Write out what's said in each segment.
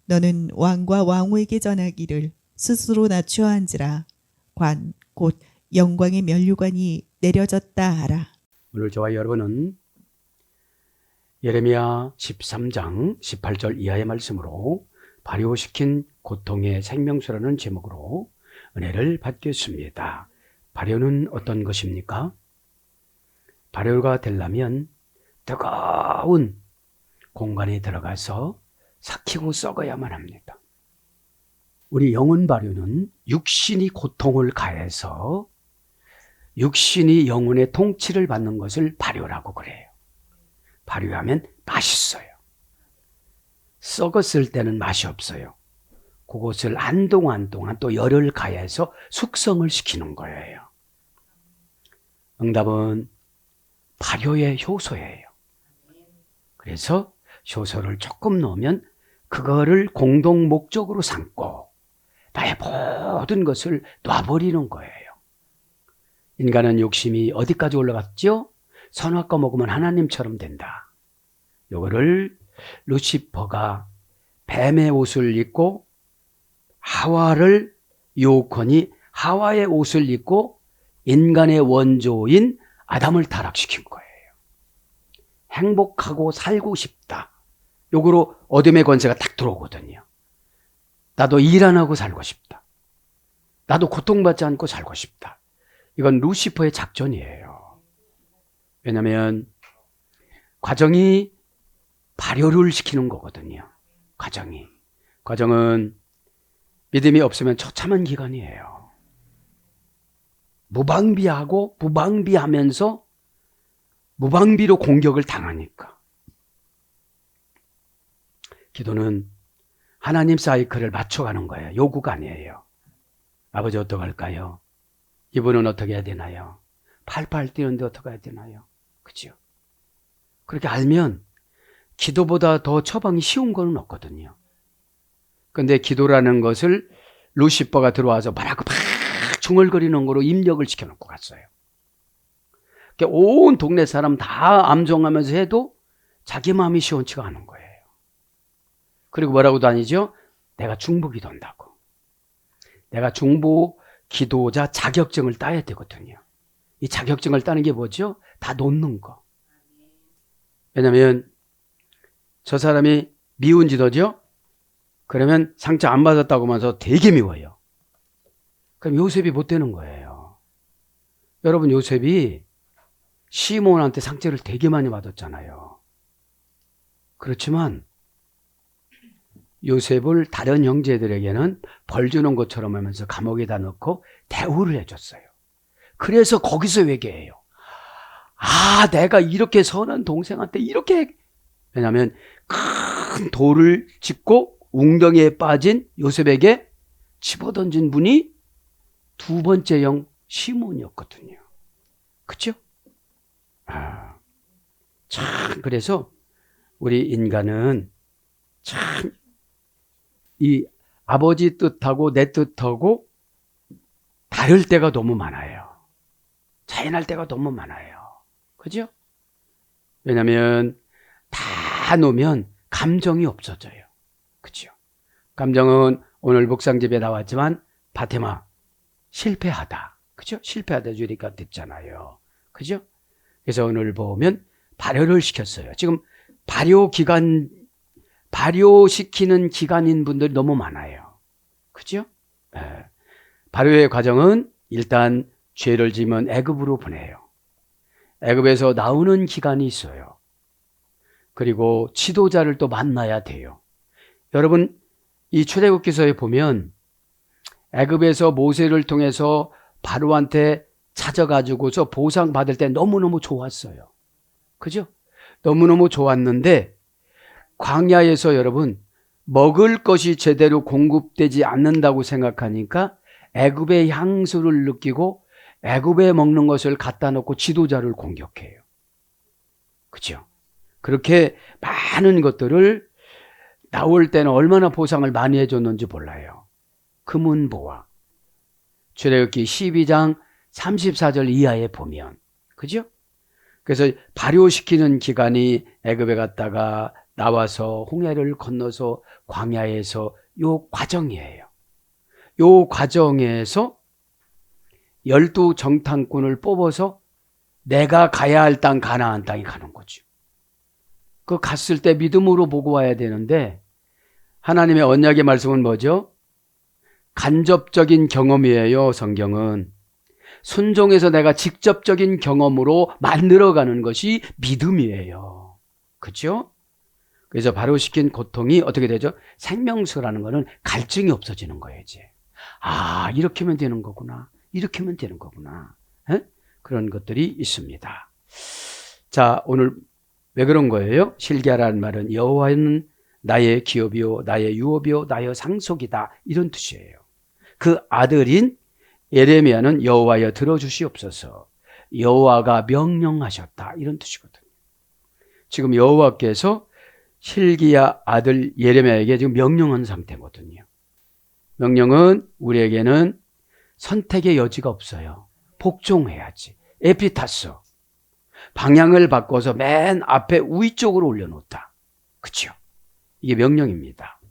너는 왕과 왕후에게 전하기를 스스로 낮추어 앉으라. 관 곧 영광의 면류관이 내려졌다 하라. 오늘 저와 여러분은 예레미야 13장 18절 이하의 말씀으로 발효시킨 고통의 생명수라는 제목으로 은혜를 받겠습니다. 발효는 어떤 것입니까? 발효가 되려면 뜨거운 공간에 들어가서 삭히고 썩어야만 합니다. 우리 영혼 발효는 육신이 고통을 가해서 육신이 영혼의 통치를 받는 것을 발효라고 그래요. 발효하면 맛있어요. 썩었을 때는 맛이 없어요. 그것을 한동안 동안 또 열을 가해서 숙성을 시키는 거예요. 응답은 발효의 효소예요. 그래서 효소를 조금 넣으면 그거를 공동 목적으로 삼고 나의 모든 것을 놔버리는 거예요. 인간은 욕심이 어디까지 올라갔죠? 선악과 먹으면 하나님처럼 된다. 요거를 루시퍼가 뱀의 옷을 입고 하와를 유혹하니 하와의 옷을 입고 인간의 원조인 아담을 타락시킨 거예요. 행복하고 살고 싶다. 요거로 어둠의 권세가 딱 들어오거든요. 나도 일 안 하고 살고 싶다. 나도 고통받지 않고 살고 싶다. 이건 루시퍼의 작전이에요. 왜냐하면 과정이 발효를 시키는 거거든요. 과정은 믿음이 없으면 처참한 기간이에요. 무방비하고 무방비하면서 무방비로 공격을 당하니까. 기도는 하나님 사이클을 맞춰가는 거예요. 요구가 아니에요. 아버지 어떡할까요? 이분은 어떻게 해야 되나요? 팔팔 뛰는데 어떻게 해야 되나요? 그죠? 그렇게 알면 기도보다 더 처방이 쉬운 건 없거든요. 근데 기도라는 것을 루시퍼가 들어와서 말하고 막 중얼거리는 거로 입력을 시켜놓고 갔어요. 온 동네 사람 다 암송하면서 해도 자기 마음이 시원치가 않은 거예요. 그리고 뭐라고 다니죠? 내가 중보 기도한다고. 내가 중보 기도자 자격증을 따야 되거든요. 이 자격증을 따는 게 뭐죠? 다 놓는 거. 왜냐면 저 사람이 미운 지도죠? 그러면 상처 안 받았다고 하면서 되게 미워요. 그럼 요셉이 못 되는 거예요. 여러분, 요셉이 시몬한테 상처를 되게 많이 받았잖아요. 그렇지만 요셉을 다른 형제들에게는 벌 주는 것처럼 하면서 감옥에다 넣고 대우를 해줬어요. 그래서 거기서 회개해요. 아, 내가 이렇게 선한 동생한테 이렇게. 왜냐하면 큰 돌을 짚고 웅덩이에 빠진 요셉에게 집어던진 분이 두 번째 형 시몬이었거든요. 그렇죠? 참, 그래서 우리 인간은 참 이 아버지 뜻하고 내 뜻하고 다를 때가 너무 많아요. 차이날 때가 너무 많아요. 그죠? 왜냐하면 다 놓으면 감정이 없어져요. 그죠? 감정은 오늘 묵상집에 나왔지만 바테마 실패하다. 그죠? 실패하다 주니까 됐잖아요. 그죠? 그래서 오늘 보면 발효를 시켰어요. 지금 발효시키는 기간인 분들이 너무 많아요. 그죠? 발효의 과정은 일단 죄를 지면 애굽으로 보내요. 애굽에서 나오는 기간이 있어요. 그리고 지도자를 또 만나야 돼요. 여러분, 이 출애굽기서에 보면 애굽에서 모세를 통해서 바로한테 찾아가지고서 보상 받을 때 너무너무 좋았어요. 그죠? 너무너무 좋았는데 광야에서 여러분 먹을 것이 제대로 공급되지 않는다고 생각하니까 애굽의 향수를 느끼고 애굽에 먹는 것을 갖다 놓고 지도자를 공격해요. 그죠? 그렇게 많은 것들을 나올 때는 얼마나 보상을 많이 해줬는지 몰라요. 금은보화. 출애굽기 12장 34절 이하에 보면. 그죠? 그래서 발효시키는 기간이 애굽에 갔다가 나와서 홍해를 건너서 광야에서 요 과정이에요. 요 과정에서 12 정탐꾼을 뽑아서 내가 가야 할 땅 가나안 땅에 가는 거죠. 그 갔을 때 믿음으로 보고 와야 되는데 하나님의 언약의 말씀은 뭐죠? 간접적인 경험이에요. 성경은 순종해서 내가 직접적인 경험으로 만들어가는 것이 믿음이에요. 그렇죠? 그래서 바로 시킨 고통이 어떻게 되죠? 생명수라는 거는 갈증이 없어지는 거예요. 이제 아, 이렇게 하면 되는 거구나, 이렇게 하면 되는 거구나. 에? 그런 것들이 있습니다. 자, 오늘 왜 그런 거예요? 실기하라는 말은 여호와는 나의 기업이요 나의 유업이요 나의 상속이다, 이런 뜻이에요. 그 아들인 예레미야는 여호와여 들어주시옵소서, 여호와가 명령하셨다, 이런 뜻이거든요. 지금 여호와께서 실기야 아들 예레미야에게 지금 명령한 상태거든요. 명령은 우리에게는 선택의 여지가 없어요. 복종해야지. 에피타스, 방향을 바꿔서 맨 앞에 위쪽으로 올려놓다. 그렇죠? 이게 명령입니다.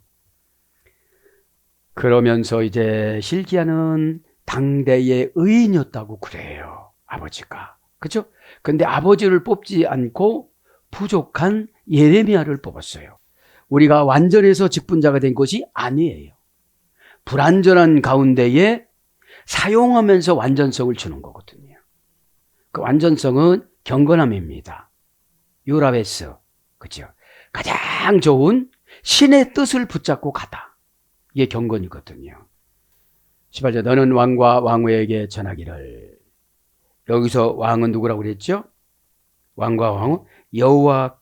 그러면서 이제 실기야는 당대의 의인이었다고 그래요. 아버지가. 그렇죠? 근데 아버지를 뽑지 않고 부족한 예레미야를 뽑았어요. 우리가 완전해서 직분자가 된 것이 아니에요. 불완전한 가운데에 사용하면서 완전성을 주는 거거든요. 그 완전성은 경건함입니다. 유라베스. 그죠? 가장 좋은 신의 뜻을 붙잡고 가다. 이게 경건이거든요. 18절, 너는 왕과 왕후에게 전하기를. 여기서 왕은 누구라고 그랬죠? 왕과 왕후, 여호와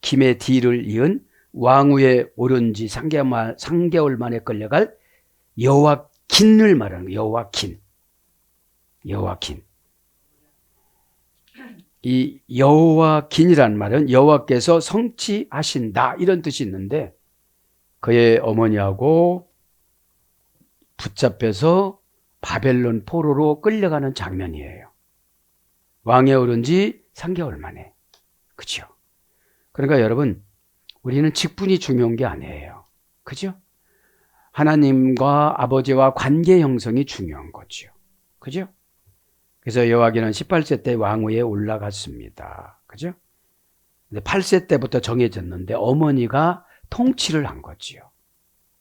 김의 뒤를 이은 왕후에 오른 지 3개월 만에 끌려갈 여호와긴을 말하는 거예요. 여호와긴. 이 여호와긴이라는 말은 여호와께서 성취하신다, 이런 뜻이 있는데 그의 어머니하고 붙잡혀서 바벨론 포로로 끌려가는 장면이에요. 왕에 오른 지 3개월 만에. 그죠? 그러니까 여러분, 우리는 직분이 중요한 게 아니에요. 그죠? 하나님과 아버지와 관계 형성이 중요한 거죠. 그죠? 그래서 여호와기는 18세 때 왕위에 올라갔습니다. 그죠? 근데 8세 때부터 정해졌는데 어머니가 통치를 한 거지요.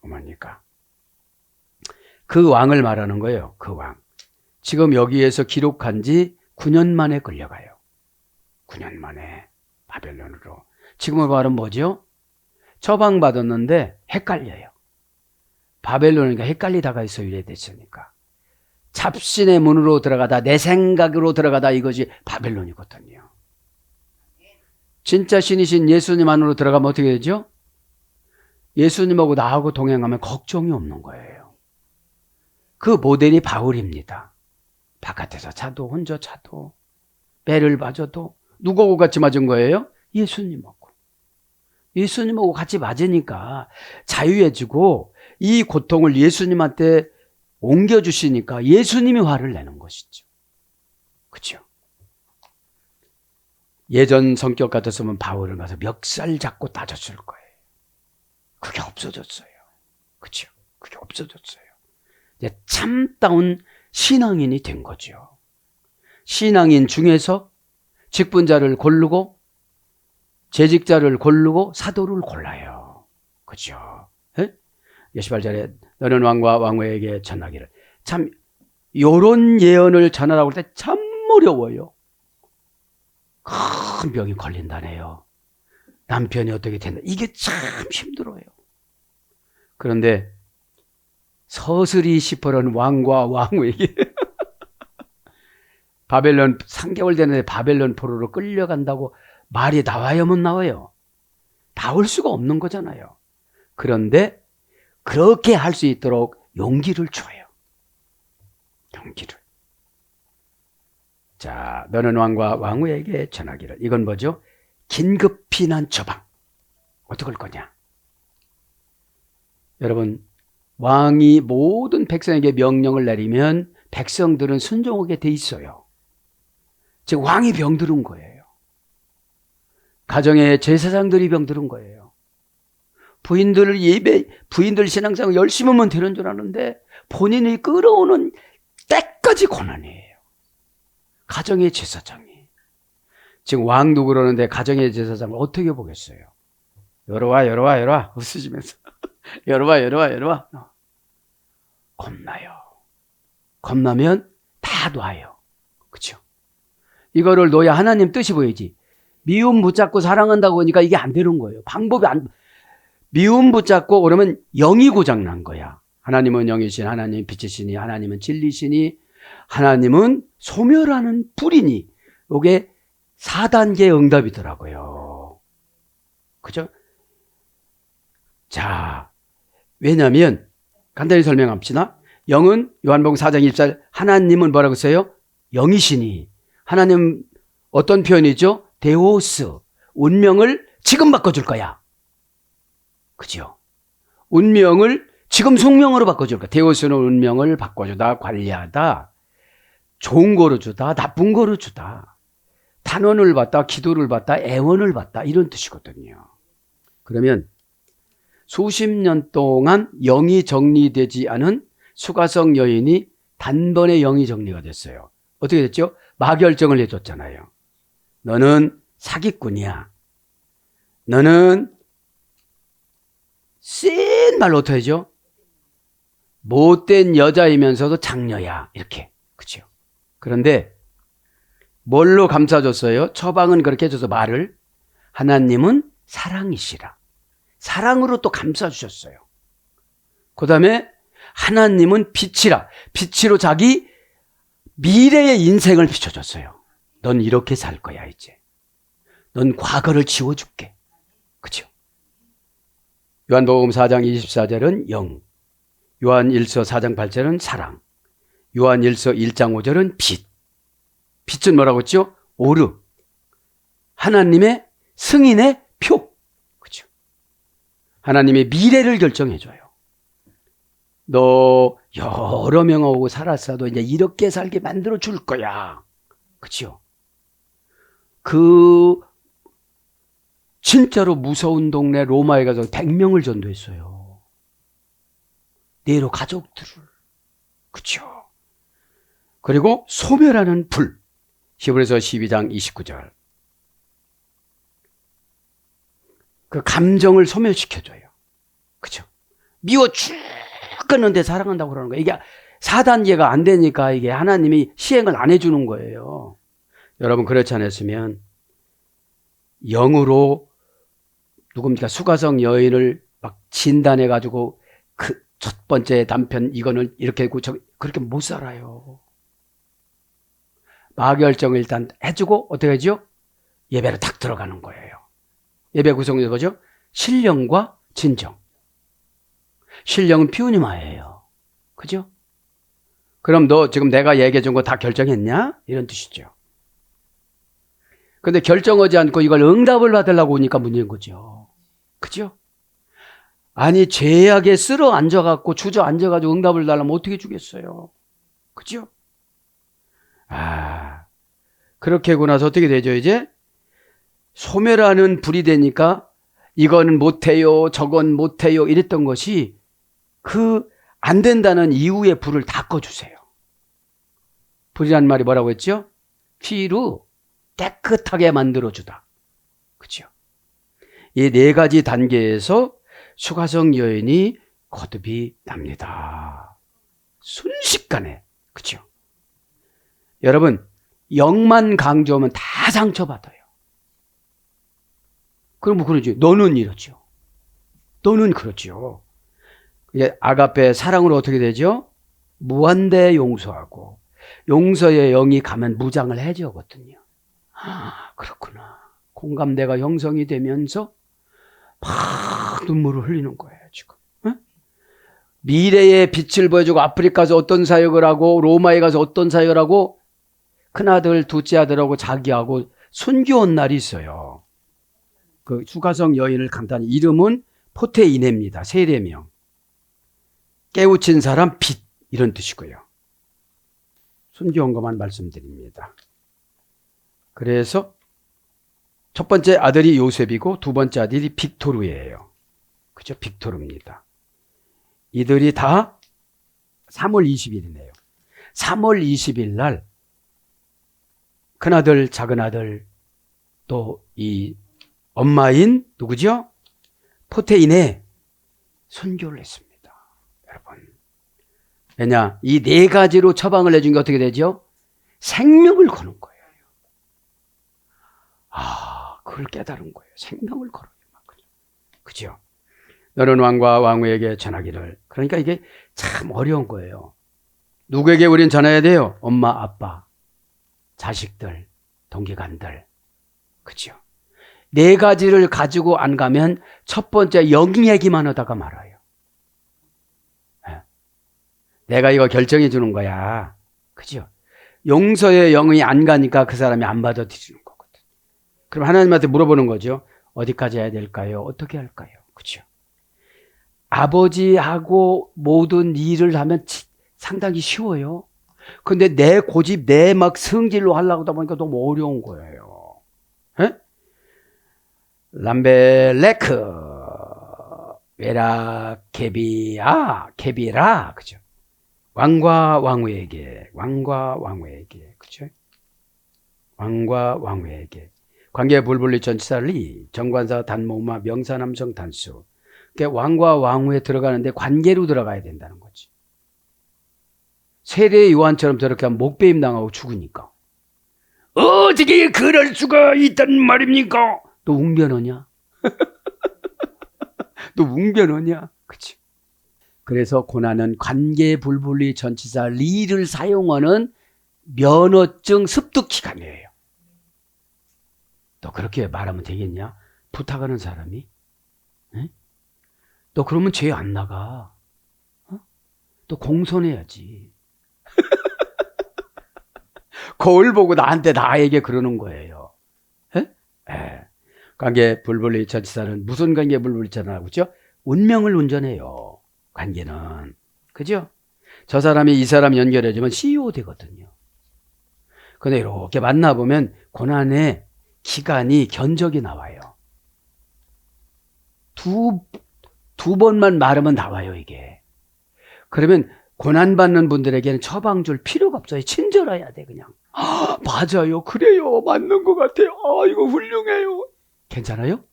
어머니가. 그 왕을 말하는 거예요. 그 왕. 지금 여기에서 기록한 지 9년 만에 끌려가요. 9년 만에 바벨론으로. 지금의 말은 뭐죠? 처방받았는데 헷갈려요. 바벨론이니까 헷갈리다가 있어요. 이래됐으니까. 잡신의 문으로 들어가다, 내 생각으로 들어가다, 이것이 바벨론이거든요. 진짜 신이신 예수님 안으로 들어가면 어떻게 되죠? 예수님하고 나하고 동행하면 걱정이 없는 거예요. 그 모델이 바울입니다. 바깥에서 차도 혼자 차도 배를 맞아도 누구하고 같이 맞은 거예요? 예수님하고. 예수님하고 같이 맞으니까 자유해지고 이 고통을 예수님한테 옮겨주시니까 예수님이 화를 내는 것이죠. 그렇죠? 예전 성격 같았으면 바울을 가서 멱살 잡고 따졌을 거예요. 그게 없어졌어요. 그렇죠? 그게 없어졌어요. 이제 참다운 신앙인이 된 거죠. 신앙인 중에서 직분자를 고르고 재직자를 고르고 사도를 골라요. 그렇죠? 18절에 너는 왕과 왕후에게 전하기를. 참 요런 예언을 전하라고 할 때 참 어려워요. 큰 병이 걸린다네요. 남편이 어떻게 된다. 이게 참 힘들어요. 그런데 서슬이 시퍼런 왕과 왕후에게 바벨론 3개월 되는데 바벨론 포로로 끌려간다고 말이 나와야만 나와요. 나올 수가 없는 거잖아요. 그런데 그렇게 할 수 있도록 용기를 줘요. 용기를. 자, 너는 왕과 왕후에게 전하기를. 이건 뭐죠? 긴급히 난 처방. 어떻게 할 거냐? 여러분, 왕이 모든 백성에게 명령을 내리면 백성들은 순종하게 돼 있어요. 즉 왕이 병들은 거예요. 가정의 제사장들이 병들은 거예요. 부인들 신앙생활 열심히 하면 되는 줄 아는데 본인이 끌어오는 때까지 고난이에요. 가정의 제사장이. 지금 왕도 그러는데 가정의 제사장을 어떻게 보겠어요? 열어와 웃으시면서 열어와 겁나요. 겁나면 다 놔요. 그렇죠? 이거를 놓아야 하나님 뜻이 보이지. 미움 붙잡고 사랑한다고 하니까 이게 안 되는 거예요. 미움 붙잡고 그러면 영이 고장난 거야. 하나님은 영이시니, 하나님은 빛이시니, 하나님은 진리시니, 하나님은 소멸하는 불이니. 이게 4단계 응답이더라고요. 그죠? 자, 왜냐하면 간단히 설명합시다. 영은 요한복음 4장 24절 하나님은 뭐라고 써요? 영이시니. 하나님 어떤 표현이죠? 데오스. 운명을 지금 바꿔줄 거야. 그죠? 운명을 지금 숙명으로 바꿔줄 거야. 데오스는 운명을 바꿔주다, 관리하다, 좋은 거로 주다, 나쁜 거로 주다. 탄원을 받다, 기도를 받다, 애원을 받다 이런 뜻이거든요. 그러면 수십 년 동안 영이 정리되지 않은 수가성 여인이 단번에 영이 정리가 됐어요. 어떻게 됐죠? 마결정을 해줬잖아요. 너는 사기꾼이야. 너는 센 말로 어떻게 하죠? 못된 여자이면서도 장녀야. 이렇게. 그렇죠? 그런데 뭘로 감싸줬어요? 처방은 그렇게 해줘서 말을. 하나님은 사랑이시라. 사랑으로 또 감싸주셨어요. 그 다음에 하나님은 빛이라. 빛으로 자기 미래의 인생을 비춰줬어요. 넌 이렇게 살 거야 이제. 넌 과거를 지워줄게. 그렇죠? 요한복음 4장 24절은 영, 요한 1서 4장 8절은 사랑, 요한 1서 1장 5절은 빛. 빛은 뭐라고 했죠? 오르. 하나님의 승인의 표. 그렇죠? 하나님의 미래를 결정해줘요. 너 여러 명하고 살았어도 이제 이렇게 살게 만들어 줄 거야. 그렇죠? 진짜로 무서운 동네 로마에 가서 100명을 전도했어요. 네로 가족들을. 그렇죠? 그리고 소멸하는 불. 히브리서 12장 29절. 그 감정을 소멸시켜줘요. 그렇죠? 미워 죽겠는데 사랑한다고 그러는 거예요. 이게 4단계가 안 되니까 이게 하나님이 시행을 안 해주는 거예요. 여러분 그렇지 않았으면 영으로 누굽니까? 수가성 여인을 막 진단해가지고 그 첫 번째 남편 이거는 이렇게 했고 그렇게 못 살아요. 마결정을 일단 해주고 어떻게 하죠? 예배로 탁 들어가는 거예요. 예배 구성이 뭐죠? 신령과 진정. 신령은 퓨니마예요. 그죠? 그럼 너 지금 내가 얘기해 준 거 다 결정했냐? 이런 뜻이죠. 근데 결정하지 않고 이걸 응답을 받으려고 오니까 문제인 거죠. 그죠? 아니 죄악에 쓸어 앉아갖고 주저앉아가지고 응답을 달라면 어떻게 주겠어요? 그죠? 그렇게 하고 나서 어떻게 되죠 이제? 소멸하는 불이 되니까 이건 못해요 저건 못해요 이랬던 것이 안 된다는 이유의 불을 다 꺼주세요. 불이란 말이 뭐라고 했죠? 피로 깨끗하게 만들어주다. 그렇죠? 이 4가지 단계에서 수가성 여인이 거듭이 납니다. 순식간에. 그렇죠? 여러분 영만 강조하면 다 상처받아요. 그럼 뭐 그러지? 너는 이러죠. 너는 그렇죠. 아가페 사랑으로 어떻게 되죠? 무한대 용서하고 용서의 영이 가면 무장을 해주거든요. 그렇구나. 공감대가 형성이 되면서 막 눈물을 흘리는 거예요 지금. 미래의 빛을 보여주고 아프리카 가서 어떤 사역을 하고 로마에 가서 어떤 사역을 하고 큰아들 둘째 아들하고 자기하고 순교한 날이 있어요. 그 수가성 여인을 간단히 이름은 포테이네입니다. 세례명. 깨우친 사람 빛 이런 뜻이고요. 순교한 것만 말씀드립니다. 그래서 첫 번째 아들이 요셉이고 두 번째 아들이 빅토르예요. 그죠? 빅토르입니다. 이들이 다 3월 20일이네요. 3월 20일 날 큰아들, 작은아들, 또 이 엄마인 누구죠? 포테인의 순교를 했습니다. 여러분. 왜냐? 이 네 가지로 처방을 해준 게 어떻게 되죠? 생명을 거는 거예요. 그걸 깨달은 거예요. 생명을 걸어요. 그죠? 너는 왕과 왕후에게 전하기를. 그러니까 이게 참 어려운 거예요. 누구에게 우린 전해야 돼요? 엄마, 아빠, 자식들, 동기간들. 그죠? 네 가지를 가지고 안 가면 첫 번째 영 얘기만 하다가 말아요. 내가 이거 결정해 주는 거야. 그죠? 용서의 영이 안 가니까 그 사람이 안 받아들이는 거거든. 그럼 하나님한테 물어보는 거죠. 어디까지 해야 될까요? 어떻게 할까요? 그죠? 아버지하고 모든 일을 하면 상당히 쉬워요. 근데 내 고집, 내 막 성질로 하려고 하다 보니까 너무 어려운 거예요. 에? 람벨레크, 웨라, 케비라, 그죠? 왕과 왕후에게, 그죠? 왕과 왕후에게. 관계 불분리 전치사리, 정관사 단모마 명사남성 단수. 그러니까 왕과 왕후에 들어가는데 관계로 들어가야 된다는 거지. 세례 요한처럼 저렇게 하면 목배임 당하고 죽으니까. 어떻게 그럴 수가 있단 말입니까? 너 웅변하냐? 너 웅변하냐? 그치? 그래서 고난은 관계 불분리 전치사 리를 사용하는 면허증 습득 기간이에요. 너 그렇게 말하면 되겠냐? 부탁하는 사람이? 에? 너 그러면 죄 안 나가. 너 공손해야지. 거울 보고 나에게 그러는 거예요. 에? 관계 불분리 전치사는 무슨 관계 불분리 전하고 있죠? 운명을 운전해요. 관계는. 그죠? 저 사람이 이 사람 연결해주면 CEO 되거든요. 근데 이렇게 만나보면 고난의 기간이 견적이 나와요. 두 번만 말하면 나와요, 이게. 그러면 고난받는 분들에게는 처방 줄 필요가 없어요. 친절해야 돼, 그냥. 맞아요. 그래요. 맞는 것 같아요. 이거 훌륭해요. 괜찮아요?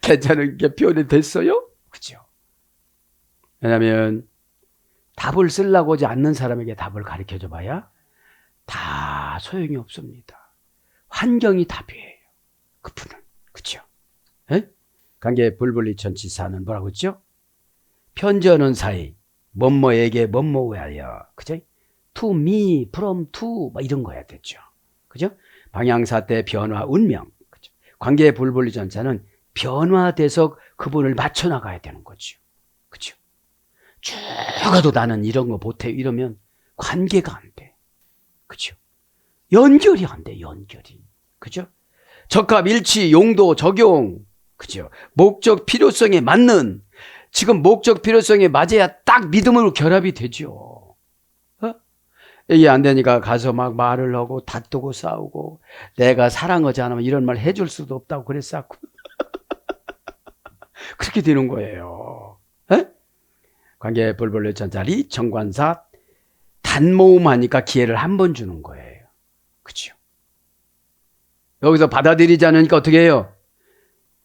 괜찮은 게 표현이 됐어요? 그죠? 왜냐면 답을 쓰려고 하지 않는 사람에게 답을 가르쳐줘 봐야 다 소용이 없습니다. 환경이 답이에요. 그분은. 그죠? 관계 불분리 전치사는 뭐라고 했죠? 편지하는 사이, 뭐뭐에게 뭐뭐하여. 그죠? to me, from to, 막 이런 거야 됐죠. 그죠? 방향사태, 변화, 운명. 그죠? 관계 불분리 전치사는 변화돼서 그분을 맞춰나가야 되는 거죠. 그죠? 쭉 가도 나는 이런 거 못해. 이러면 관계가 안 돼. 그죠? 연결이 안 돼, 연결이. 그죠? 적합, 일치, 용도, 적용. 그죠? 목적, 필요성에 맞는, 지금 목적, 필요성에 맞아야 딱 믿음으로 결합이 되죠. 이게 안 되니까 가서 막 말을 하고 다투고 싸우고 내가 사랑하지 않으면 이런 말 해줄 수도 없다고 그랬었고. 그렇게 되는 거예요. 관계 불분리 전자리 정관사 단모음 하니까 기회를 한 번 주는 거예요. 그렇죠? 여기서 받아들이지 않으니까 어떻게 해요?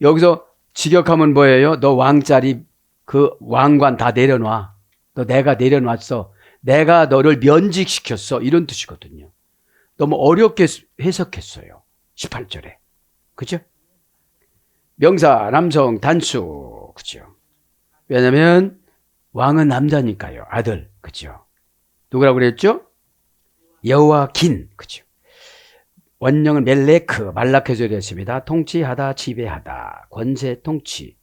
여기서 직역하면 뭐예요? 너 왕자리 그 왕관 다 내려놔. 너 내가 내려놨어. 내가 너를 면직시켰어. 이런 뜻이거든요. 너무 어렵게 해석했어요. 18절에. 그죠? 명사, 남성, 단수. 그죠? 왜냐면 왕은 남자니까요. 아들. 그죠? 누구라고 그랬죠? 여호와긴. 그죠? 원령은 멜레크, 말라케서 되었습니다. 통치하다, 지배하다, 권세, 통치,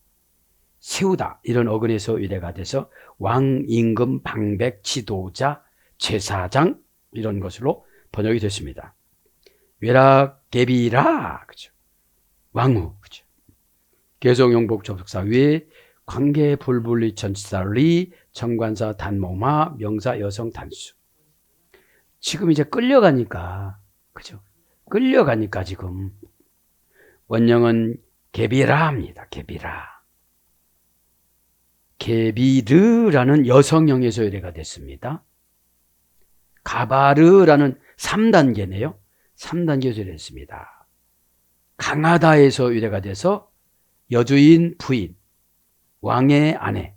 세우다 이런 어근에서 유래가 돼서 왕, 임금, 방백, 지도자, 제사장 이런 것으로 번역이 됐습니다. 외락, 개비라, 그죠? 왕후, 그죠? 계속용복 접속사 위에 관계 불분리 전치사 리, 정관사 단모마, 명사 여성 단수. 지금 이제 끌려가니까, 그죠? 끌려가니까 지금 원령은 개비라 합니다. 개비라. 게비르라는 여성형에서 유래가 됐습니다. 가바르라는 3단계네요. 3단계에서 유래했습니다. 강하다에서 유래가 돼서 여주인 부인, 왕의 아내,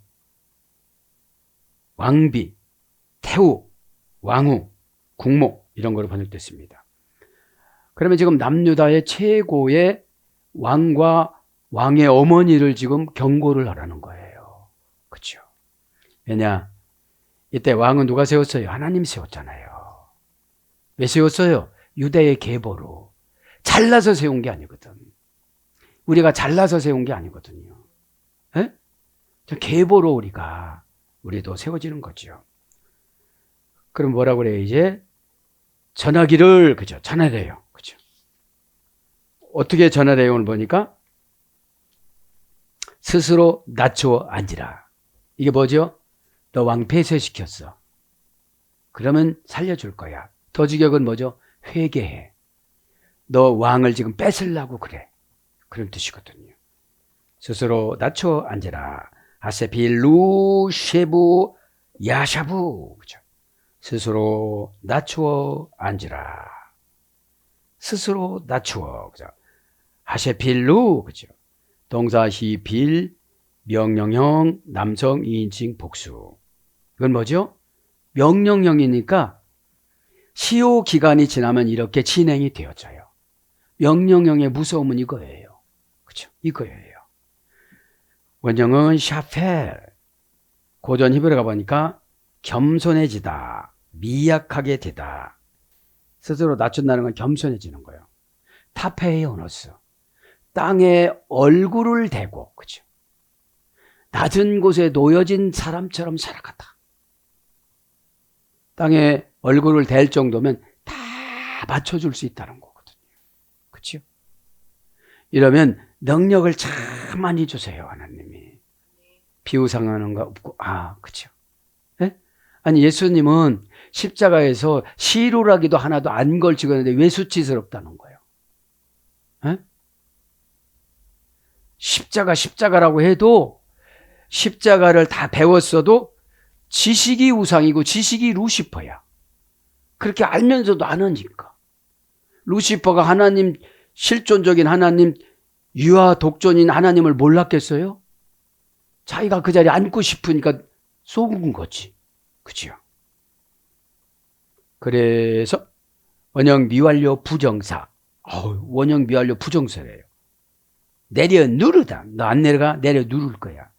왕비, 태우, 왕후, 국모 이런 거로 번역됐습니다. 그러면 지금 남유다의 최고의 왕과 왕의 어머니를 지금 경고를 하라는 거예요. 그렇죠? 왜냐? 이때 왕은 누가 세웠어요? 하나님 세웠잖아요. 왜 세웠어요? 유대의 계보로. 잘나서 세운 게 아니거든. 우리가 잘나서 세운 게 아니거든요. 에? 계보로 우리도 세워지는 거죠. 그럼 뭐라고 그래요? 이제 전하기를 그죠? 전하래요. 그죠? 어떻게 전하래요? 오늘 보니까 스스로 낮추어 앉으라. 이게 뭐죠? 너 왕 폐쇄시켰어. 그러면 살려줄 거야. 더 직역은 뭐죠? 회개해. 너 왕을 지금 뺏으려고 그래. 그런 뜻이거든요. 스스로 낮추어 앉으라. 아세빌루 쉐부 야샤부. 그죠? 스스로 낮추어 앉으라. 스스로 낮추어. 그죠? 하세필루. 그죠? 동사 히빌 명령형 남성 2인칭 복수. 이건 뭐죠? 명령형이니까 시효 기간이 지나면 이렇게 진행이 되어져요. 명령형의 무서움은 이거예요. 그렇죠? 이거예요. 원형은 샤펠. 고전 히브리가 보니까 겸손해지다, 미약하게 되다. 스스로 낮춘다는 건 겸손해지는 거예요. 타페이오너스. 땅에 얼굴을 대고, 그죠? 낮은 곳에 놓여진 사람처럼 살아가다. 땅에 얼굴을 댈 정도면 다 맞춰줄 수 있다는 거거든요. 그렇죠? 이러면 능력을 참 많이 주세요, 하나님이. 비우상하는 거 없고, 그렇죠? 네? 아니, 예수님은 십자가에서 시루라기도 하나도 안 걸치고 있는데 왜 수치스럽다는 거예요? 네? 십자가라고 해도 십자가를 다 배웠어도 지식이 우상이고 지식이 루시퍼야. 그렇게 알면서도 안 하니까. 루시퍼가 하나님, 실존적인 하나님, 유아 독존인 하나님을 몰랐겠어요? 자기가 그 자리에 앉고 싶으니까 속은 거지. 그죠? 그래서 원형 미완료 부정사. 원형 미완료 부정사래요. 내려 누르다. 너 안 내려가? 내려 누를 거야.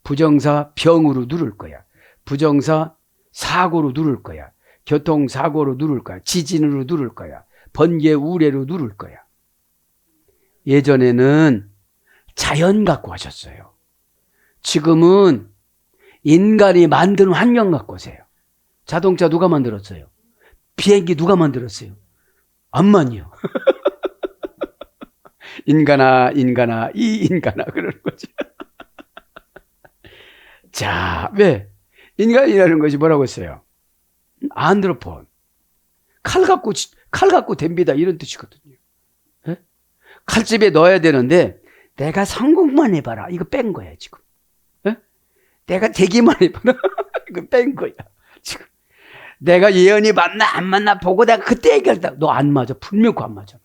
부정사 병으로 누를 거야. 부정사 사고로 누를 거야. 교통사고로 누를 거야. 지진으로 누를 거야. 번개 우레로 누를 거야. 예전에는 자연 갖고 하셨어요. 지금은 인간이 만드는 환경 갖고 오세요. 자동차 누가 만들었어요? 비행기 누가 만들었어요? 암만이요. 인간아 이 인간아 그러는 거지. 자, 왜? 인간이라는 것이 뭐라고 했어요? 안드로폰. 칼 갖고 댐비다 이런 뜻이거든요. 네? 칼집에 넣어야 되는데 내가 성공만 해봐라. 이거 뺀 거야 지금. 네? 내가 되기만 해봐라. 이거 뺀 거야 지금. 내가 예언이 맞나 안 맞나 보고 내가 그때 얘기했다. 너 안 맞아. 분명히 안 맞아.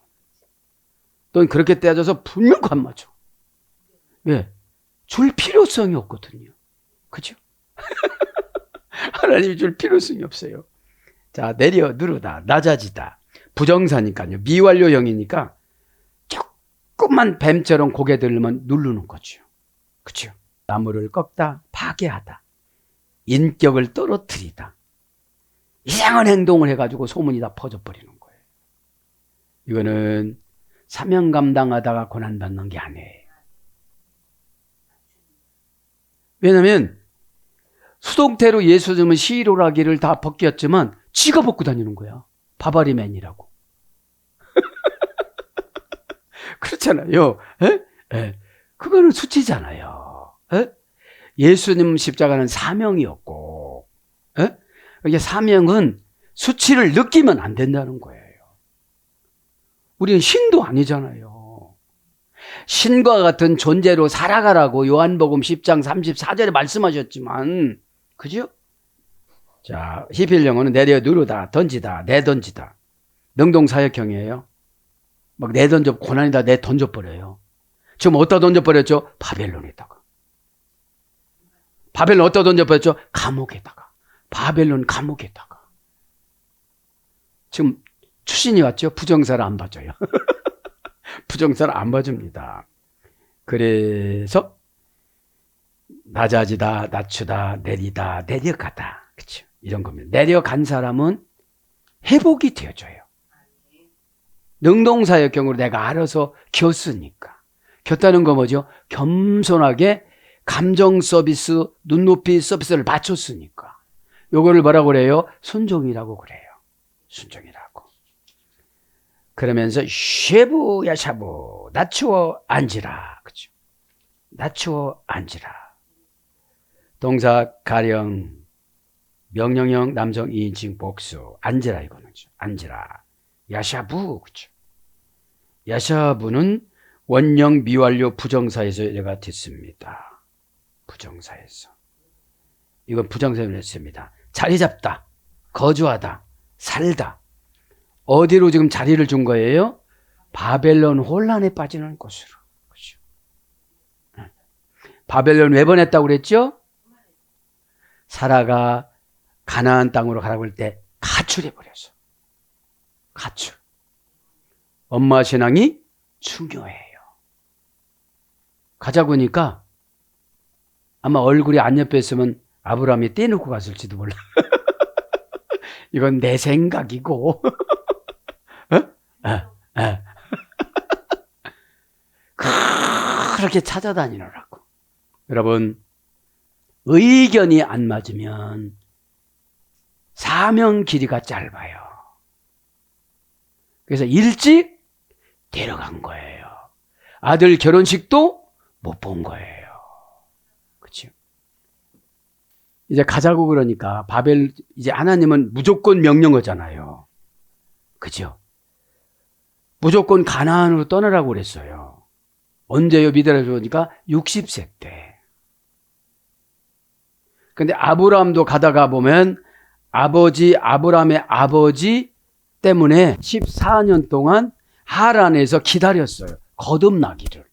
넌 그렇게 떼어져서 분명히 안 맞아. 왜? 줄 필요성이 없거든요. 그죠? 하나님이 줄 필요성이 없어요. 자, 내려 누르다, 낮아지다. 부정사니까요. 미완료형이니까 조금만 뱀처럼 고개 들면 누르는 거죠. 그죠? 나무를 꺾다, 파괴하다. 인격을 떨어뜨리다. 이상한 행동을 해가지고 소문이 다 퍼져버리는 거예요. 이거는 사명 감당하다가 고난받는 게 아니에요. 왜냐하면 수동태로 예수님은 시로라기를 다 벗겼지만 지가 벗고 다니는 거야. 바바리맨이라고. 그렇잖아요. 에? 그거는 수치잖아요. 에? 예수님 십자가는 사명이었고, 이게 사명은 수치를 느끼면 안 된다는 거예요. 우리는 신도 아니잖아요. 신과 같은 존재로 살아가라고 요한복음 10장 34절에 말씀하셨지만, 그죠? 자, 히필 영어는 내려 누르다, 던지다, 내던지다. 능동사역형이에요. 막 내던져, 고난이다, 내던져버려요. 지금 어디다 던져버렸죠? 바벨론에다가. 바벨론 어디다 던져버렸죠? 감옥에다가. 바벨론 감옥에다가. 지금 추신이 왔죠? 부정사를 안 봐줘요. 부정사를 안 봐줍니다. 그래서 낮아지다, 낮추다, 내리다, 내려가다. 그렇죠? 이런 겁니다. 내려간 사람은 회복이 되어줘요. 능동사역형으로 내가 알아서 겼으니까. 겼다는 거 뭐죠? 겸손하게 감정 서비스, 눈높이 서비스를 맞췄으니까. 요거를 뭐라고 그래요? 순종이라고 그래요. 순종이라고. 그러면서 쉐부 야샤부 낮추어 앉으라. 그죠? 낮추어 앉으라. 동사 가령 명령형 남성 2인칭 복수 앉으라 이거는 앉으라. 야샤부 그죠? 야샤부는 원형 미완료 부정사에서 얘가 됐습니다. 부정사에서. 이건 부정사를 했습니다. 자리 잡다, 거주하다, 살다. 어디로 지금 자리를 준 거예요? 바벨론 혼란에 빠지는 곳으로. 그렇죠? 바벨론 왜 보냈다고 그랬죠? 사라가 가나안 땅으로 가라고 할 때 가출해버려서. 가출. 엄마 신앙이 중요해요. 가자고 하니까 아마 얼굴이 안 예뻤으면 아브라함이 떼놓고 갔을지도 몰라. 이건 내 생각이고. 그렇게 찾아다니느라고. 여러분, 의견이 안 맞으면 사명 길이가 짧아요. 그래서 일찍 데려간 거예요. 아들 결혼식도 못 본 거예요. 그렇죠? 이제 가자고 그러니까 이제 하나님은 무조건 명령하잖아요. 그죠? 무조건 가나안으로 떠나라고 그랬어요. 언제요? 믿으라고 그러니까 60세 때. 근데 아브라함도 가다가 보면 아브라함의 아버지 때문에 14년 동안 하란에서 기다렸어요. 거듭나기를.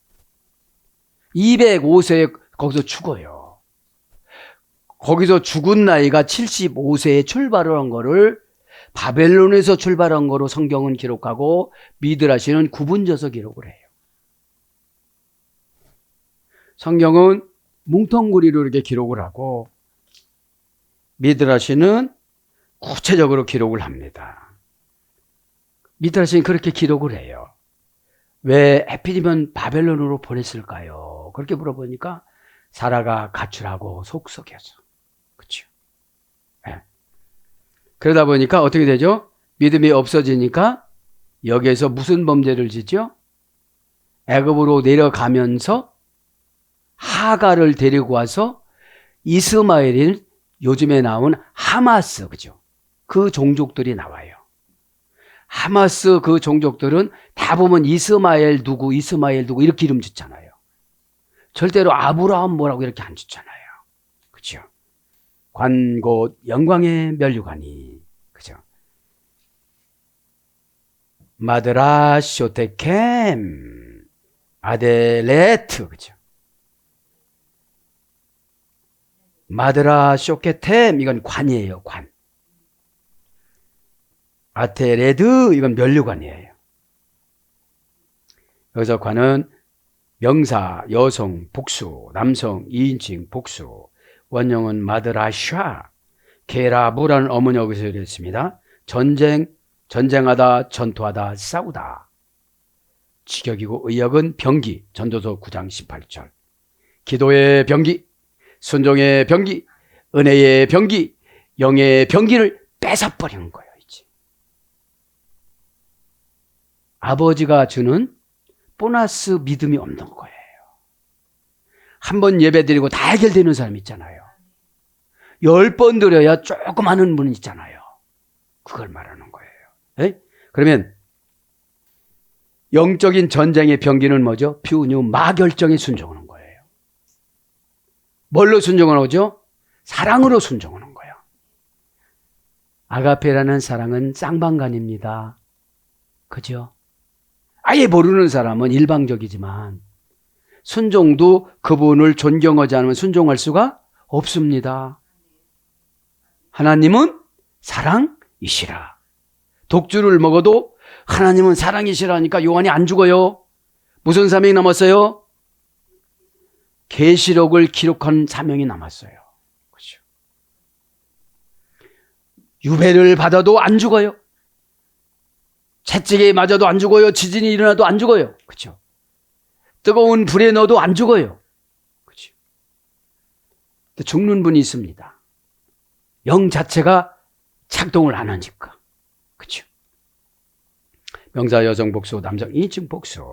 205세에 거기서 죽어요. 거기서 죽은 나이가 75세에 출발을 한 거를 바벨론에서 출발한 거로 성경은 기록하고 미드라시는 구분져서 기록을 해요. 성경은 뭉텅구리로 이렇게 기록을 하고 미드라시는 구체적으로 기록을 합니다. 미드라시는 그렇게 기록을 해요. 왜 하필이면 바벨론으로 보냈을까요? 그렇게 물어보니까 사라가 가출하고 속썩여서. 그렇죠? 네. 그러다 보니까 어떻게 되죠? 믿음이 없어지니까 여기에서 무슨 범죄를 짓죠? 애굽으로 내려가면서 하가를 데리고 와서 이스마엘인 요즘에 나온 하마스, 그죠? 그 종족들이 나와요. 하마스 그 종족들은 다 보면 이스마엘 누구 이렇게 이름 짓잖아요. 절대로 아브라함 뭐라고 이렇게 안 짓잖아요. 그죠? 관 곧 영광의 면류관이. 그죠? 마드라 쇼테켐 아델레트. 그죠? 마드라 쇼케템 이건 관이에요. 관. 아테레드 이건 면류관이에요. 여기서 관은 명사, 여성, 복수, 남성, 2인칭, 복수. 원형은 마드라샤, 게라부라는 어머니 여기서 이랬습니다. 전쟁하다, 전투하다, 싸우다. 직역이고 의역은 병기, 전도서 9장 18절. 기도의 병기, 순종의 병기, 은혜의 병기, 영의 병기를 뺏어버리는 거예요. 이제. 아버지가 주는 보너스 믿음이 없는 거예요. 한 번 예배 드리고 다 해결되는 사람 있잖아요. 10번 드려야 조금 하는 분 있잖아요. 그걸 말하는 거예요. 에? 그러면 영적인 전쟁의 병기는 뭐죠? 퓨뉴 마결정에 순종하는 거예요. 뭘로 순종하는 거죠? 사랑으로 순종하는 거예요. 아가페라는 사랑은 쌍방간입니다. 그죠? 아예 모르는 사람은 일방적이지만 순종도 그분을 존경하지 않으면 순종할 수가 없습니다. 하나님은 사랑이시라. 독주를 먹어도 하나님은 사랑이시라니까 요한이 안 죽어요. 무슨 사명이 남았어요? 계시록을 기록한 사명이 남았어요. 그렇죠? 유배를 받아도 안 죽어요. 채찍에 맞아도 안 죽어요. 지진이 일어나도 안 죽어요. 그렇죠? 뜨거운 불에 넣어도 안 죽어요. 그렇죠? 죽는 분이 있습니다. 영 자체가 작동을 안 하니까. 그렇죠? 명사 여성 복수, 남성 인칭 복수.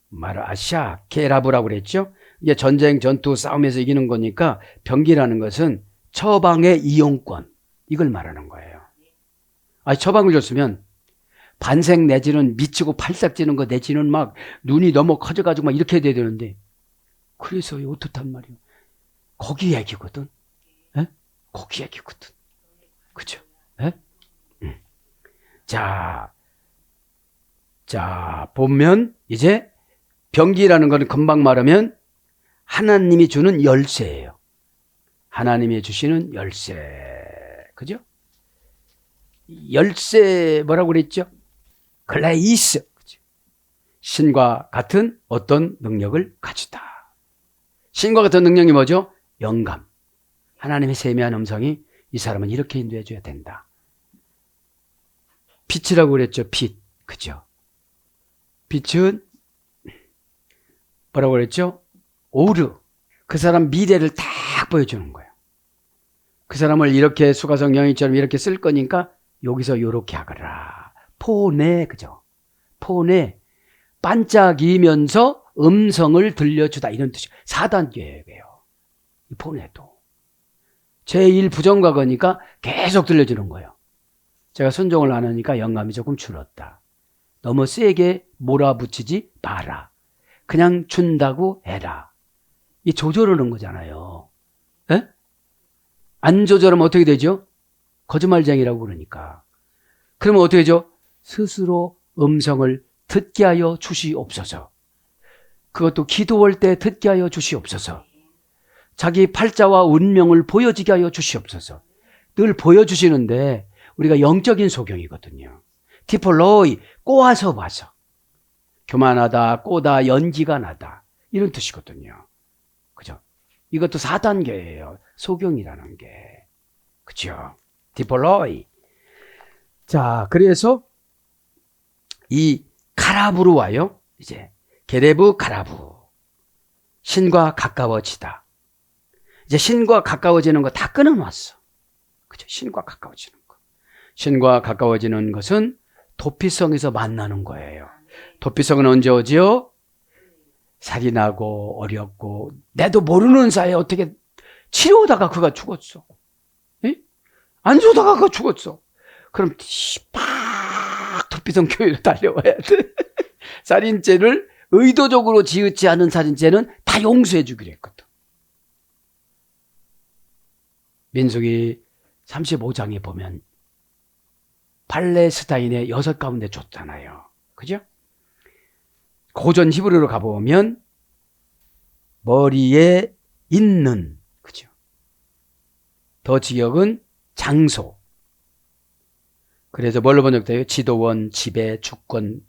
마라샤 케라브라고 그랬죠? 이게 전쟁, 전투, 싸움에서 이기는 거니까 병기라는 것은 처방의 이용권. 이걸 말하는 거예요. 아니, 처방을 줬으면 반생 내지는 미치고 팔싹 찌는 거 내지는 막 눈이 너무 커져가지고 막 이렇게 돼야 되는데 그래서 어떻단 말이에요. 거기 얘기거든. 에? 거기 얘기거든. 그죠? 에? 자, 보면 이제 병기라는 거는 금방 말하면 하나님이 주는 열쇠예요. 하나님이 주시는 열쇠. 그죠? 열쇠 뭐라고 그랬죠? 글레이스. 신과 같은 어떤 능력을 가지다. 신과 같은 능력이 뭐죠? 영감. 하나님의 세미한 음성이 이 사람은 이렇게 인도해 줘야 된다. 빛이라고 그랬죠? 빛. 그죠? 빛은 뭐라고 그랬죠? 오르. 그 사람 미래를 딱 보여주는 거예요. 그 사람을 이렇게 수가성 영이처럼 이렇게 쓸 거니까 여기서 이렇게 하거라. 폰에, 그죠? 폰에 반짝이면서 음성을 들려주다. 이런 뜻이 4단계예요. 이 폰에도. 제1 부정과거니까 계속 들려주는 거예요. 제가 순종을 안 하니까 영감이 조금 줄었다. 너무 세게 몰아붙이지 마라. 그냥 준다고 해라. 이 조절하는 거잖아요. 에? 안 조절하면 어떻게 되죠? 거짓말쟁이라고 그러니까. 그러면 어떻게 되죠? 스스로 음성을 듣게 하여 주시옵소서. 그것도 기도할 때 듣게 하여 주시옵소서. 자기 팔자와 운명을 보여지게 하여 주시옵소서. 늘 보여주시는데 우리가 영적인 소경이거든요. 디폴로이, 꼬아서 봐서. 교만하다, 꼬다, 연기가 나다. 이런 뜻이거든요. 그죠? 이것도 4단계예요. 소경이라는 게. 그죠? 디폴로이. 자, 그래서 이 카라부로 와요. 이제 게레브 카라부. 신과 가까워지다. 이제 신과 가까워지는 거 다 끊어놨어. 그죠? 신과 가까워지는 거. 신과 가까워지는 것은 도피성에서 만나는 거예요. 도피성은 언제 오지요? 살이 나고 어렵고 내도 모르는 사이에 어떻게 치료하다가 그가 죽었어. 에? 안 좋다가 그가 죽었어. 그럼 팍 도피성 교회로 달려와야 돼. 살인죄를 의도적으로 지었지 않은 살인죄는 다 용서해 주기로 했거든. 민수기 35장에 보면 팔레스타인의 6 가운데 줬잖아요. 그죠? 고전 히브리로 가보면 머리에 있는, 그죠? 더 직역은 장소. 그래서 뭘로 번역돼요? 지도원, 지배, 주권.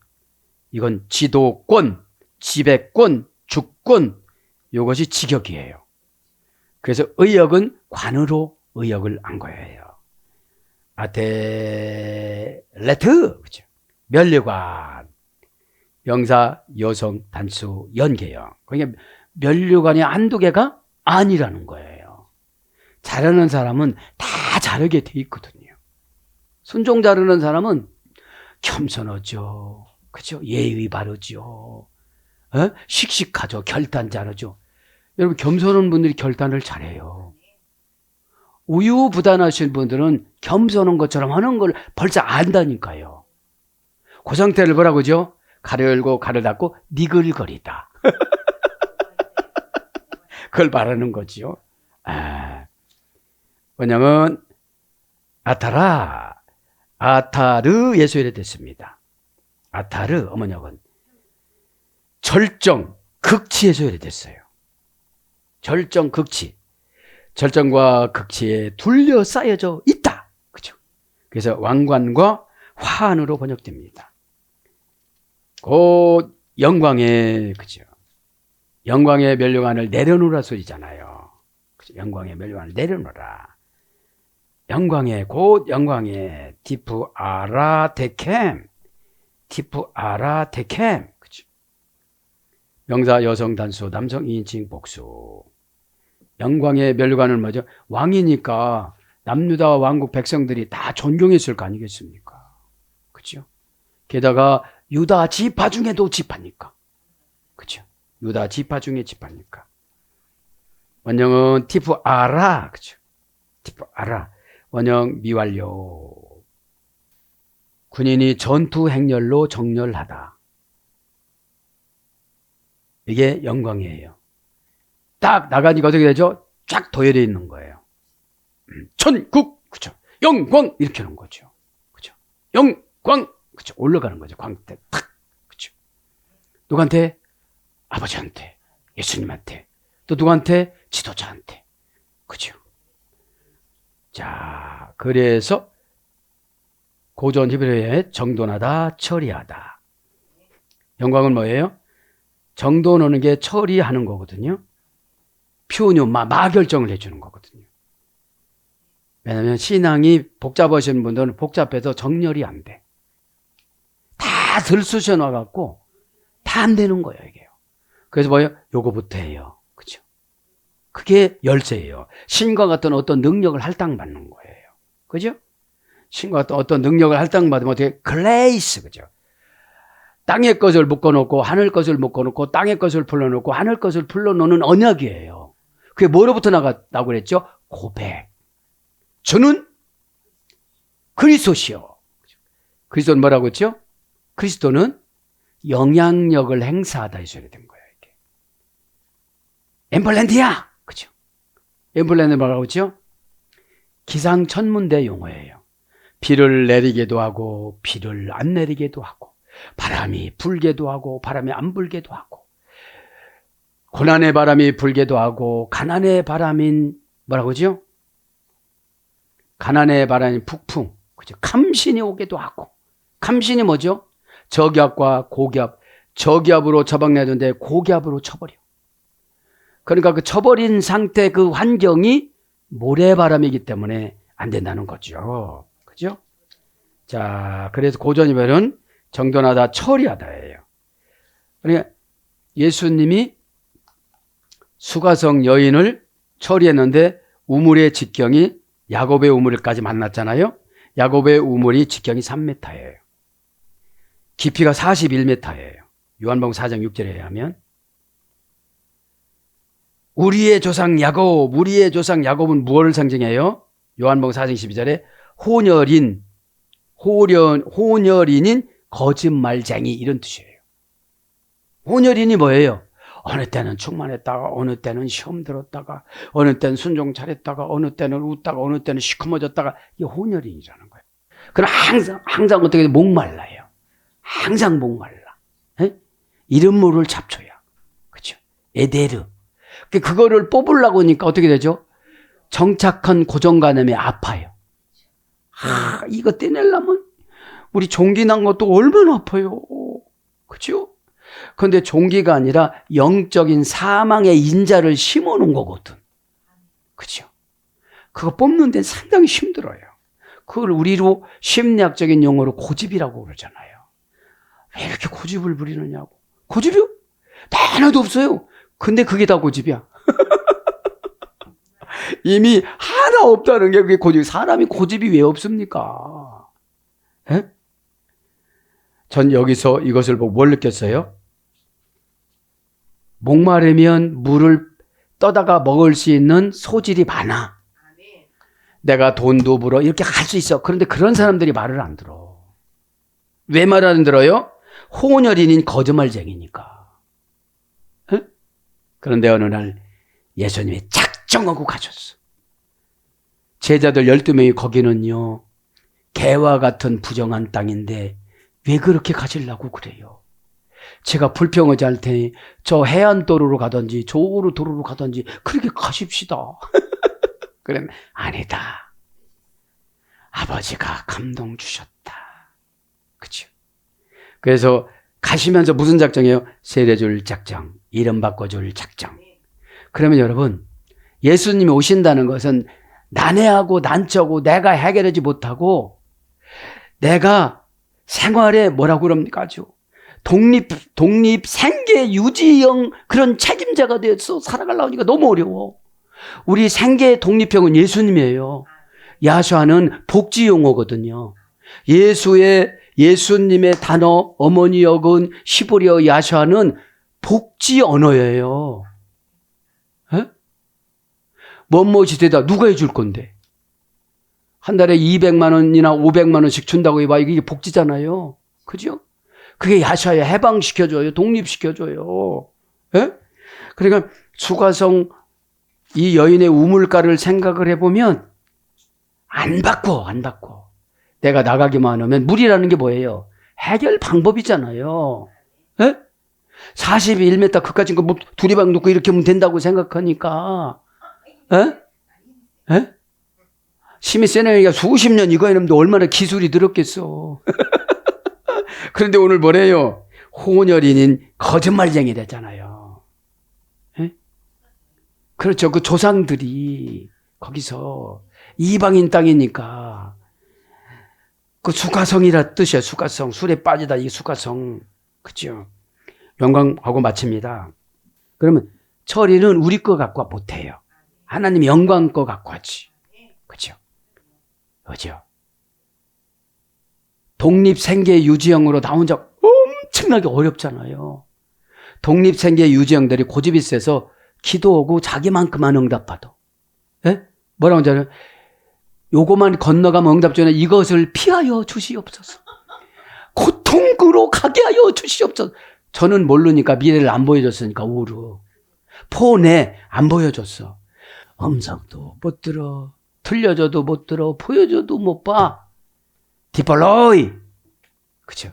이건 지도권, 지배권, 주권. 이것이 직역이에요. 그래서 의역은 관으로 의역을 한 거예요. 아테레트, 그죠? 면류관. 명사, 여성, 단수, 연계형. 그러니까 면류관이 한두 개가 아니라는 거예요. 잘하는 사람은 다 잘하게 돼 있거든요. 순종 잘하는 사람은 겸손하죠. 그죠? 예의 바르죠. 씩씩하죠. 결단 잘하죠. 여러분, 겸손한 분들이 결단을 잘해요. 우유부단하신 분들은 겸손한 것처럼 하는 걸 벌써 안다니까요. 그 상태를 뭐라고 하죠? 가를 열고 가를 닫고 니글거리다. 그걸 말하는 거지요. 번역은 아타라, 아타르 예수열에 됐습니다. 아타르 어머역은 절정, 극치 예수열에 됐어요. 절정, 극치. 절정과 극치에 둘러싸여져 있다. 그죠? 그래서 왕관과 화환으로 번역됩니다. 곧 영광의, 그죠? 영광의 면류관을 내려놓으라 소리잖아요. 그죠? 영광의 면류관을 내려놓으라. 영광의, 곧 영광의 티프 아라 데켐. 티프 아라 데켐. 그죠? 명사 여성 단수, 남성 2인칭 복수. 영광의 면류관을 뭐죠? 왕이니까 남유다 왕국 백성들이 다 존경했을 거 아니겠습니까? 그죠? 게다가 유다 지파 중에도 지파니까. 그죠? 유다 지파 중에 지파니까. 원형은 티프 아라. 그죠? 티프 아라. 원형 미완료. 군인이 전투 행렬로 정렬하다. 이게 영광이에요. 딱 나가니까 어떻게 되죠? 쫙 도열해 있는 거예요. 천국, 그죠? 영광, 이렇게 하는 거죠. 그죠? 영광, 그죠? 올라가는 거죠. 광대, 탁, 그죠? 누구한테? 아버지한테, 예수님한테, 또 누구한테? 지도자한테, 그죠? 자, 그래서 고전 히브리어에 정돈하다, 처리하다. 영광은 뭐예요? 정돈하는 게 처리하는 거거든요. 표현, 마결정을 해주는 거거든요. 왜냐하면 신앙이 복잡하신 분들은 복잡해서 정렬이 안 돼. 다 들쑤셔 놔갖고 다 안 되는 거예요, 이게요. 그래서 뭐예요? 요거부터 해요. 그죠? 그게 열쇠예요. 신과 같은 어떤 능력을 할당받는 거예요. 그죠? 신과 같은 어떤 능력을 할당받으면 어떻게? 글레이스, 그죠? 땅의 것을 묶어놓고 하늘 것을 묶어놓고 땅의 것을 풀어놓고 하늘 것을 풀어놓는 언약이에요. 그게 뭐로부터 나고 그랬죠? 고백. 저는 그리스도시요. 그리스도는 뭐라고 했죠? 그리스도는 영향력을 행사하다 해서 된 거예요. 이게. 엠플랜드야. 그죠? 엠플랜드 뭐라고 했죠? 기상천문대 용어예요. 비를 내리게도 하고 비를 안 내리게도 하고 바람이 불게도 하고 바람이 안 불게도 하고 고난의 바람이 불게도 하고 가난의 바람인 뭐라고 하죠? 가난의 바람인 북풍, 그죠? 감신이 오게도 하고. 감신이 뭐죠? 저기압과 고기압. 저기압으로 처방내던데 고기압으로 쳐버려. 그러니까 그 쳐버린 상태 그 환경이 모래바람이기 때문에 안 된다는 거죠. 그죠? 자, 그래서 고전이면은 정돈하다, 처리하다예요. 그러니까 예수님이 수가성 여인을 처리했는데 우물의 직경이 야곱의 우물까지 만났잖아요. 야곱의 우물이 직경이 3m예요. 깊이가 41m예요. 요한복음 4장 6절에 하면 우리의 조상 야곱, 우리의 조상 야곱은 무엇을 상징해요? 요한복음 4장 12절에 혼혈인인 거짓말쟁이 이런 뜻이에요. 혼혈인이 뭐예요? 어느 때는 충만했다가 어느 때는 시험 들었다가 어느 때는 순종 잘했다가 어느 때는 웃다가 어느 때는 시커머졌다가 이게 혼혈인이라는 거예요. 그럼 항상 어떻게 목말라요. 항상 목말라. 에? 이름 모를 잡초야. 그렇죠? 에데르. 그거를 뽑으려고 하니까 어떻게 되죠? 정착한 고정관념에 아파요. 이거 떼내려면 우리 종기 난 것도 얼마나 아파요. 그렇죠? 그런데 종기가 아니라 영적인 사망의 인자를 심어놓은 거거든. 그렇죠? 그거 뽑는 데는 상당히 힘들어요. 그걸 우리로 심리학적인 용어로 고집이라고 그러잖아요. 왜 이렇게 고집을 부리느냐고. 고집이요? 하나도 없어요. 근데 그게 다 고집이야. 이미 하나 없다는 게 그게 고집. 사람이 고집이 왜 없습니까? 에? 전 여기서 이것을 보고 뭘 느꼈어요? 목마르면 물을 떠다가 먹을 수 있는 소질이 많아. 내가 돈도 벌어 이렇게 할 수 있어. 그런데 그런 사람들이 말을 안 들어. 왜 말 안 들어요? 혼혈인인 거짓말쟁이니까. 응? 그런데 어느 날 예수님이 작정하고 가셨어. 제자들 12명이 거기는요, 개와 같은 부정한 땅인데 왜 그렇게 가시려고 그래요? 제가 불평하지 않을 테니 저 해안도로로 가든지 저으로 도로로 가든지 그렇게 가십시다. 그러면 아니다. 아버지가 감동 주셨다. 그렇죠? 그래서 가시면서 무슨 작정이에요? 세례줄 작정, 이름 바꿔줄 작정. 그러면 여러분, 예수님이 오신다는 것은 난해하고 난처고 내가 해결하지 못하고 내가 생활에 뭐라고 그럽니까? 아주 독립 생계 유지형 그런 책임자가 돼서 살아가려고 하니까 너무 어려워. 우리 생계 독립형은 예수님이에요. 야수아는 복지 용어거든요. 예수님의 단어 어머니 역은 히브리어 야수아는 복지 언어예요. 에? 무엇이 되다 누가 해줄 건데? 한 달에 200만 원이나 500만 원씩 준다고 해봐. 이게 복지잖아요. 그죠? 그게 야수아야. 해방시켜줘요. 독립시켜줘요. 에? 그러니까 수가성 이 여인의 우물가를 생각을 해보면 안 바꿔. 내가 나가기만 하면 물이라는 게 뭐예요? 해결 방법이잖아요. 에? 41m 그까짓 거 뭐 두리방 놓고 이렇게 하면 된다고 생각하니까 에? 심히 세네가 수십 년 이거 해놓는데 얼마나 기술이 늘었겠어. 그런데 오늘 뭐래요? 혼혈인인 거짓말쟁이 됐잖아요. 에? 그렇죠. 그 조상들이 거기서 이방인 땅이니까 그 수가성이라 뜻이에요. 수가성. 술에 빠지다 이게 수가성. 그죠? 영광하고 마칩니다. 그러면 처리는 우리 거 갖고 못해요. 하나님 영광 거 갖고 하지. 그죠? 그죠? 독립생계 유지형으로 나 혼자 엄청나게 어렵잖아요. 독립생계 유지형들이 고집이 세서 기도하고 자기만큼만 응답받아. 예? 뭐라고 하잖아요? 요거만 건너가면 응답 전에 이것을 피하여 주시옵소서. 고통으로 가게 하여 주시옵소서. 저는 모르니까 미래를 안 보여줬으니까 우르. 폰에 안 보여줬어. 음성도 못 들어. 들려줘도 못 들어. 보여줘도 못 봐. 디폴로이. 그죠?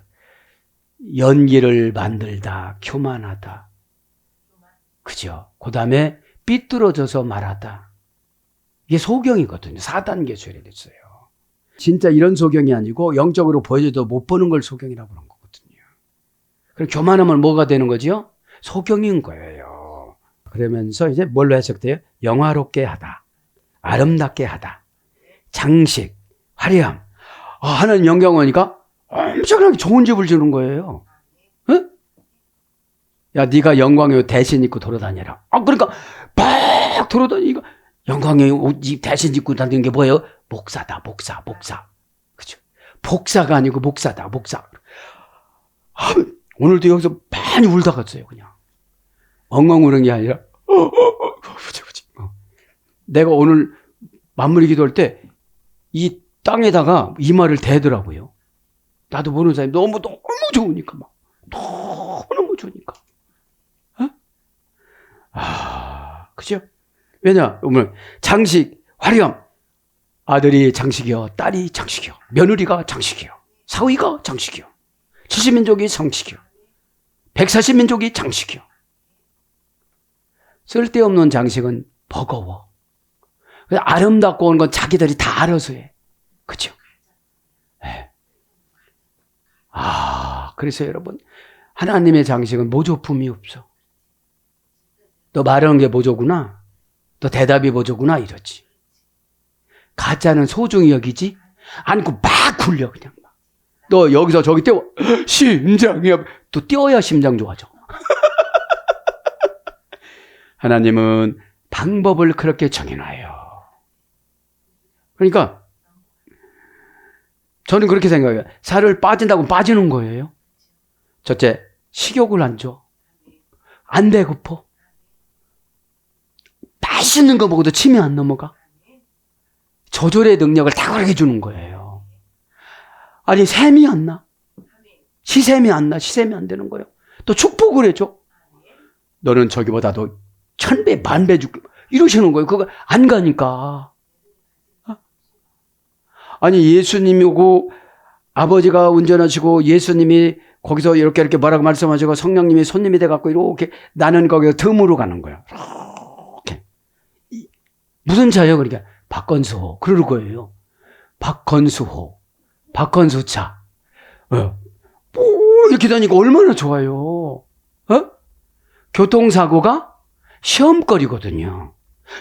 연기를 만들다. 교만하다. 그죠? 그 다음에 삐뚤어져서 말하다. 이게 소경이거든요. 4단계 죄를 됐어요. 진짜 이런 소경이 아니고 영적으로 보여줘도 못 보는 걸 소경이라고 그런 거거든요. 그럼 교만하면 뭐가 되는 거죠? 소경인 거예요. 그러면서 이제 뭘로 해석돼요? 영화롭게 하다. 아름답게 하다. 장식, 화려함. 하나님 영광 오니까 엄청나게 좋은 집을 주는 거예요. 응? 야, 네가 영광의 대신 입고 돌아다녀라. 그러니까 막 돌아다니니까 영광의 옷 대신 입고 다니는 게 뭐예요? 목사다, 목사. 그죠? 복사가 아니고 목사다, 목사. 오늘도 여기서 많이 울다 갔어요, 그냥. 엉엉 우는 게 아니라, 내가 오늘 만물이 기도할 때 이 땅에다가 이마를 대더라고요. 나도 모르는 사람이 너무 좋으니까 막. 너무 좋으니까. 그죠? 왜냐? 장식, 화려함. 아들이 장식이요. 딸이 장식이요. 며느리가 장식이요. 사위가 장식이요. 70민족이 장식이요. 140민족이 장식이요. 쓸데없는 장식은 버거워. 아름답고 온 건 자기들이 다 알아서 해. 그죠? 네. 그래서 여러분, 하나님의 장식은 모조품이 없어. 너 말하는 게 모조구나. 너 대답이 모조구나. 이러지. 가짜는 소중히 여기지? 안고 막 굴려, 그냥. 너 여기서 저기 떼워. 심장이, 또 떼어야 심장 좋아져. 하나님은 방법을 그렇게 정해놔요. 그러니까, 저는 그렇게 생각해요. 살을 빠진다고 빠지는 거예요. 첫째, 식욕을 안 줘. 안 배고파. 맛있는 거 먹어도 침이 안 넘어가. 조절의 능력을 탁월하게 주는 거예요. 아니, 샘이 안 나. 시샘이 안 나. 시샘이 안 되는 거예요. 또 축복을 해줘. 너는 저기보다도 1000배, 1000배 줄게. 이러시는 거예요. 그거 안 가니까. 아니, 예수님이 오고 아버지가 운전하시고 예수님이 거기서 이렇게 뭐라고 말씀하시고 성령님이 손님이 돼갖고 이렇게 나는 거기서 덤으로 가는 거예요. 이렇게. 무슨 차예요? 그러니까 박건수호. 그럴 거예요. 박건수호. 박건수차. 뭐 이렇게 다니까 얼마나 좋아요. 교통사고가 시험거리거든요.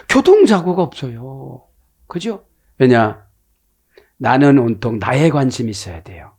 교통사고가 없어요. 그죠? 왜냐? 나는 온통 나에 관심이 있어야 돼요.